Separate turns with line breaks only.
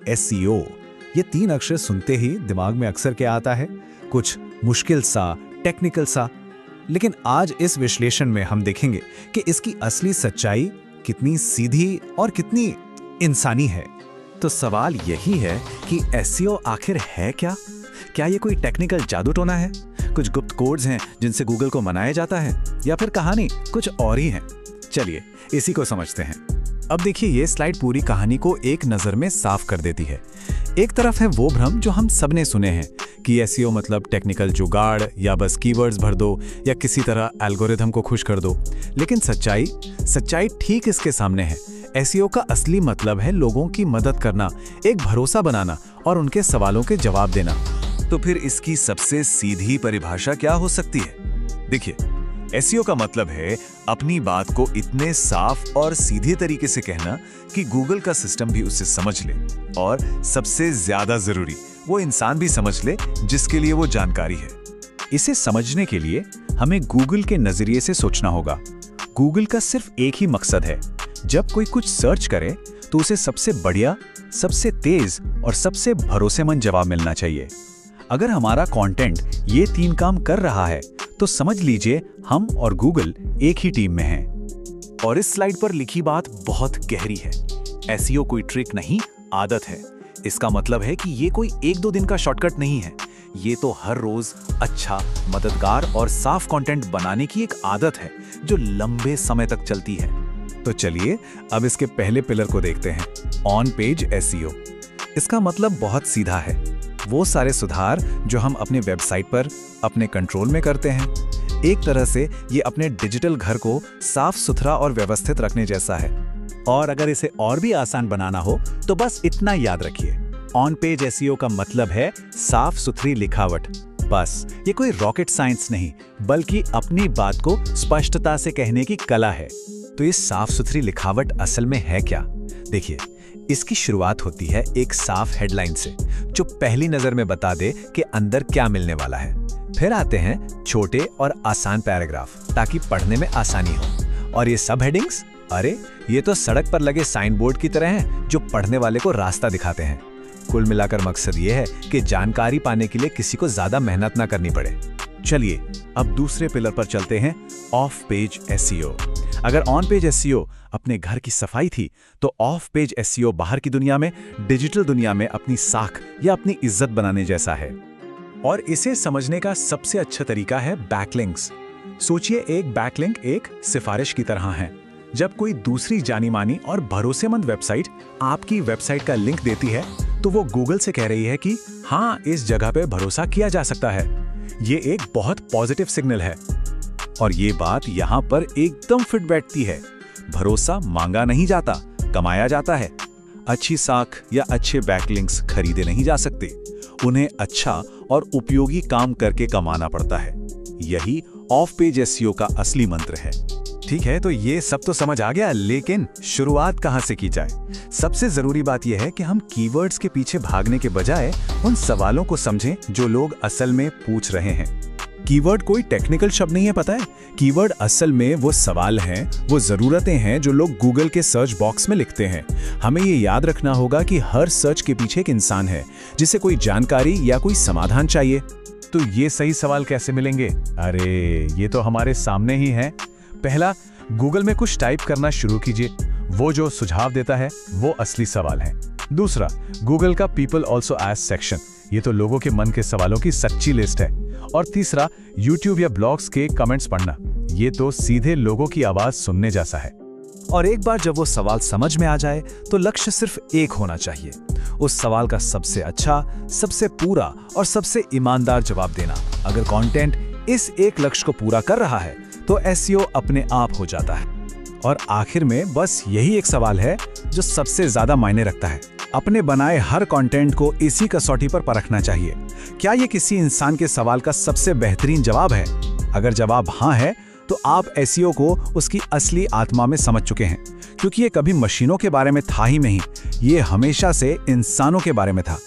SEO, ये 3 अक्षर सुनते ही दिमाग में अक्सर क्या आता है? कुछ मुश्किल सा, टेक्निकल सा। लेकिन आज इस विश्लेषण में हम देखेंगे कि इसकी असली सच्चाई कितनी सीधी और कितनी इंसानी है।
तो सवाल यही है कि एसईओ आखिर है क्या? क्या ये कोई टेक्निकल जादू टोना है? कुछ गुप्त कोड्स हैं जिनसे गूगल को मनाया जाता है, या फिर कहानी कुछ और ही है? चलिए इसी को समझते हैं।
अब देखिए, ये स्लाइड पूरी कहानी को एक नज़र में साफ कर देती है। एक तरफ है वो भ्रम जो हम सबने सुने हैं कि एसईओ मतलब टेक्निकल जुगाड़, या बस कीवर्ड्स भर दो, या किसी तरह एल्गोरिथम को खुश कर दो। लेकिन सच्चाई ठीक इसके सामने है। एसईओ का असली मतलब है लोगों की मदद करना, एक भरोसा बनाना और उनके सवालों के जवाब देना।
तो फिर इसकी सबसे सीधी परिभाषा क्या हो सकती है? देखिए, एसईओ का मतलब है अपनी बात को इतने साफ और सीधे तरीके से कहना कि गूगल का सिस्टम भी उसे समझ ले, और सबसे ज्यादा जरूरी, वो इंसान भी समझ ले जिसके लिए वो जानकारी है।
इसे समझने के लिए हमें गूगल के नजरिए से सोचना होगा। गूगल का सिर्फ एक ही मकसद है, जब कोई कुछ सर्च करे तो उसे सबसे बढ़िया, सबसे तेज और सबसे भरोसेमंद जवाब मिलना चाहिए। अगर हमारा कंटेंट ये 3 काम कर रहा है तो समझ लीजिए हम और गूगल एक ही टीम में हैं।
और इस स्लाइड पर लिखी बात बहुत गहरी है। एसईओ कोई ट्रिक नहीं, आदत है। इसका मतलब है कि ये कोई 1-2 दिन का शॉर्टकट नहीं है। ये तो हर रोज अच्छा, मददगार और साफ कंटेंट बनाने की एक आदत है जो लंबे समय तक चलती है।
तो चलिए अब इसके पहले पिलर को देखते हैं, ऑन पेज एसईओ। इसका मतलब बहुत सीधा है, वो सारे सुधार जो हम अपने वेबसाइट पर अपने कंट्रोल में करते हैं। एक तरह से ये अपने डिजिटल घर को साफ सुथरा और व्यवस्थित रखने जैसा है।
और अगर इसे और भी आसान बनाना हो तो बस इतना याद रखिए, ऑन पेज एसईओ का मतलब है साफ सुथरी लिखावट। बस, ये कोई रॉकेट साइंस नहीं, बल्कि अपनी बात को स्पष्टता से कहने की कला है।
तो ये साफ सुथरी लिखावट असल में है क्या? देखिए, इसकी शुरुआत होती है एक साफ हेडलाइन से, जो पहली नजर में बता दे कि अंदर क्या मिलने वाला है। फिर आते हैं छोटे और आसान पैराग्राफ, ताकि पढ़ने में आसानी हो। और ये सब हेडिंग्स, अरे ये तो सड़क पर लगे साइन बोर्ड की तरह हैं, जो पढ़ने वाले को रास्ता दिखाते हैं। कुल मिलाकर मकसद ये है कि जानकारी पाने के लिए किसी को ज्यादा मेहनत ना करनी पड़े।
चलिए अब दूसरे पिलर पर चलते हैं, ऑफ पेज एसईओ। अगर ऑन पेज एसईओ अपने घर की सफाई थी, तो ऑफ पेज एसईओ बाहर की दुनिया में, डिजिटल दुनिया में अपनी साख या अपनी इज्जत बनाने जैसा है। और इसे समझने का सबसे अच्छा तरीका है बैकलिंक्स। सोचिए, एक बैकलिंक एक सिफारिश की तरह है। जब कोई दूसरी जानी मानी और भरोसेमंद वेबसाइट आपकी वेबसाइट का लिंक देती है, तो वो गूगल से कह रही है कि हाँ, इस जगह पे भरोसा किया जा सकता है। ये एक बहुत पॉजिटिव सिग्नल है। और ये बात यहाँ पर एकदम फिट बैठती है। भरोसा मांगा नहीं जाता, कमाया जाता है। अच्छी साख या अच्छे बैकलिंक्स खरीदे नहीं जा सकते, उन्हें अच्छा और उपयोगी काम करके कमाना पड़ता है। यही ऑफ पेज एसईओ का असली मंत्र है। ठीक है, तो ये सब तो समझ आ गया, लेकिन शुरुआत कहाँ से की जाए? सबसे जरूरी बात यह है कि हम कीवर्ड्स के पीछे भागने के बजाय उन सवालों को समझें जो लोग असल में पूछ रहे हैं।
कीवर्ड कोई टेक्निकल शब्द नहीं है, पता है? कीवर्ड असल में वो सवाल हैं, वो जरूरतें हैं जो लोग गूगल के सर्च बॉक्स में लिखते हैं। हमें ये याद रखना होगा कि हर सर्च के पीछे एक इंसान है, जिसे कोई जानकारी या कोई समाधान चाहिए।
तो ये सही सवाल कैसे मिलेंगे? अरे ये तो हमारे सामने ही है। पहला, गूगल में कुछ टाइप करना शुरू कीजिए, वो जो सुझाव देता है वो असली सवाल है। दूसरा, गूगल का पीपल ऑल्सो आस्क सेक्शन, ये तो लोगों के मन के सवालों की सच्ची लिस्ट है। और तीसरा, यूट्यूब या ब्लॉग्स के कमेंट्स पढ़ना, ये तो सीधे लोगों की आवाज सुनने जैसा है।
और एक बार जब वो सवाल समझ में आ जाए, तो लक्ष्य सिर्फ एक होना चाहिए, उस सवाल का सबसे अच्छा, सबसे पूरा और सबसे ईमानदार जवाब देना। अगर कंटेंट इस एक लक्ष्य को पूरा कर रहा है, तो एसईओ अपने आप हो जाता है। और आखिर में बस यही एक सवाल है जो सबसे ज्यादा मायने रखता है। अपने बनाए हर कंटेंट को इसी कसौटी पर परखना चाहिए। क्या ये किसी इंसान के सवाल का सबसे बेहतरीन जवाब है? अगर जवाब हाँ है, तो आप एसईओ को उसकी असली आत्मा में समझ चुके हैं, क्योंकि ये कभी मशीनों के बारे में था ही नहीं, ये हमेशा से इंसानों के बारे में था।